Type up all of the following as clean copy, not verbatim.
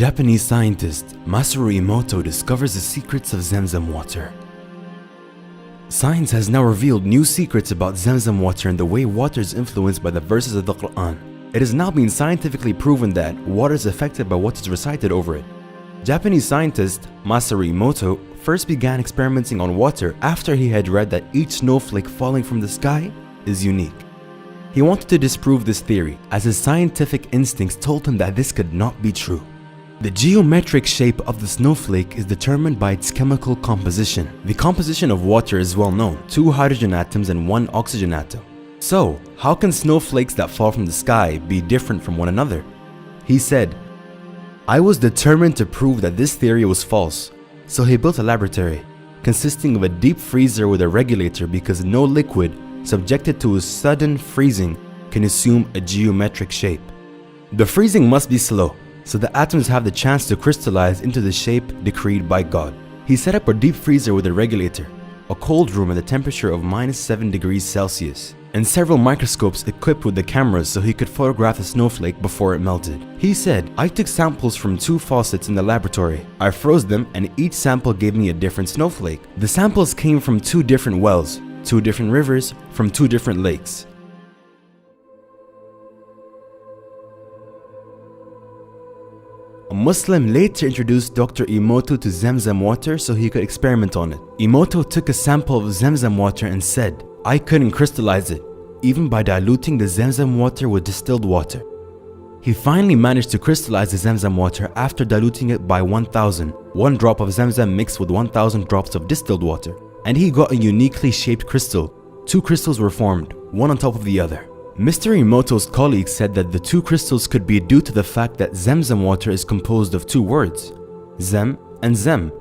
Japanese scientist Masaru Emoto discovers the secrets of ZamZam water. Science has now revealed new secrets about ZamZam water and the way water is influenced by the verses of the Quran. It has now been scientifically proven that water is affected by what is recited over it. Japanese scientist Masaru Emoto first began experimenting on water after he had read that each snowflake falling from the sky is unique. He wanted to disprove this theory, as his scientific instincts told him that this could not be true. The geometric shape of the snowflake is determined by its chemical composition. The composition of water is well known: 2 hydrogen atoms and 1 oxygen atom. So, how can snowflakes that fall from the sky be different from one another? He said, "I was determined to prove that this theory was false." So he built a laboratory consisting of a deep freezer with a regulator, because no liquid subjected to a sudden freezing can assume a geometric shape. The freezing must be slow, so the atoms have the chance to crystallize into the shape decreed by God. He set up a deep freezer with a regulator, a cold room at the temperature of -7 degrees Celsius, and several microscopes equipped with the cameras so he could photograph the snowflake before it melted. He said, "I took samples from 2 faucets in the laboratory. I froze them and each sample gave me a different snowflake. The samples came from 2 different wells, 2 different rivers, from 2 different lakes." A Muslim later introduced Dr. Emoto to ZamZam water so he could experiment on it. Emoto took a sample of ZamZam water and said, "I couldn't crystallize it, even by diluting the ZamZam water with distilled water." He finally managed to crystallize the ZamZam water after diluting it by 1,000, 1 drop of ZamZam mixed with 1,000 drops of distilled water. And he got a uniquely shaped crystal. 2 crystals were formed, one on top of the other. Mr. Emoto's colleagues said that the 2 crystals could be due to the fact that ZamZam water is composed of 2 words, Zam and Zam.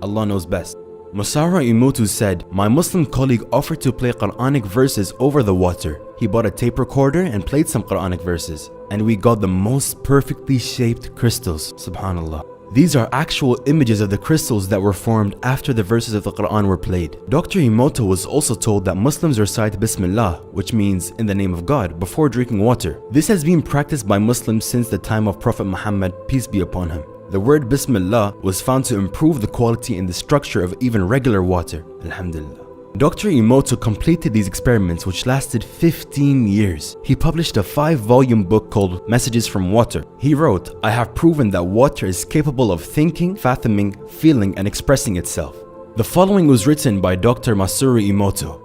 Allah knows best. Masaru Emoto said, "My Muslim colleague offered to play Quranic verses over the water. He bought a tape recorder and played some Quranic verses, and we got the most perfectly shaped crystals, subhanallah." These are actual images of the crystals that were formed after the verses of the Quran were played. Dr. Emoto was also told that Muslims recite Bismillah, which means in the name of God, before drinking water. This has been practiced by Muslims since the time of Prophet Muhammad, peace be upon him. The word Bismillah was found to improve the quality and the structure of even regular water. Alhamdulillah. Dr. Emoto completed these experiments, which lasted 15 years. He published a 5-volume book called Messages from Water. He wrote, "I have proven that water is capable of thinking, fathoming, feeling, and expressing itself." The following was written by Dr. Masaru Emoto.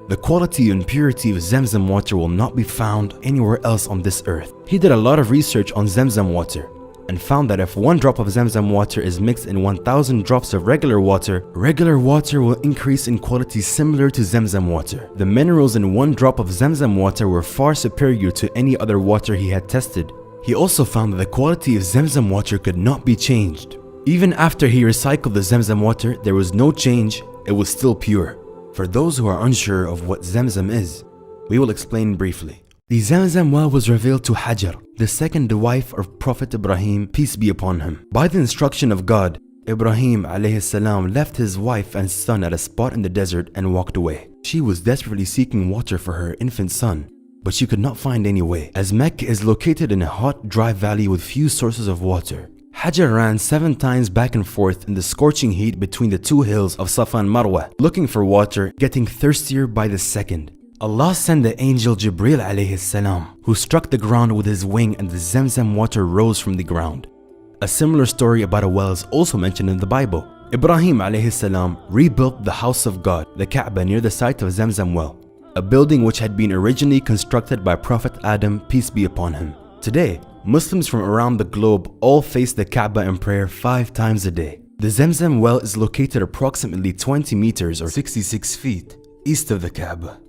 "The quality and purity of ZamZam water will not be found anywhere else on this earth." He did a lot of research on ZamZam water and found that if 1 drop of ZamZam water is mixed in 1,000 drops of regular water will increase in quality similar to ZamZam water. The minerals in 1 drop of ZamZam water were far superior to any other water he had tested. He also found that the quality of ZamZam water could not be changed. Even after he recycled the ZamZam water, there was no change, it was still pure. For those who are unsure of what ZamZam is, we will explain briefly. The ZamZam well was revealed to Hajar, the second wife of Prophet Ibrahim, peace be upon him. By the instruction of God, Ibrahim AS left his wife and son at a spot in the desert and walked away. She was desperately seeking water for her infant son, but she could not find any way, as Mecca is located in a hot, dry valley with few sources of water. Hajar ran 7 times back and forth in the scorching heat between the 2 hills of Safa and Marwa, looking for water, getting thirstier by the second. Allah sent the angel Jibreel AS, who struck the ground with his wing, and the ZamZam water rose from the ground. A similar story about a well is also mentioned in the Bible. Ibrahim AS rebuilt the house of God, the Kaaba, near the site of ZamZam well, a building which had been originally constructed by Prophet Adam, peace be upon him. Today, Muslims from around the globe all face the Kaaba in prayer 5 times a day. The ZamZam well is located approximately 20 meters or 66 feet east of the Kaaba.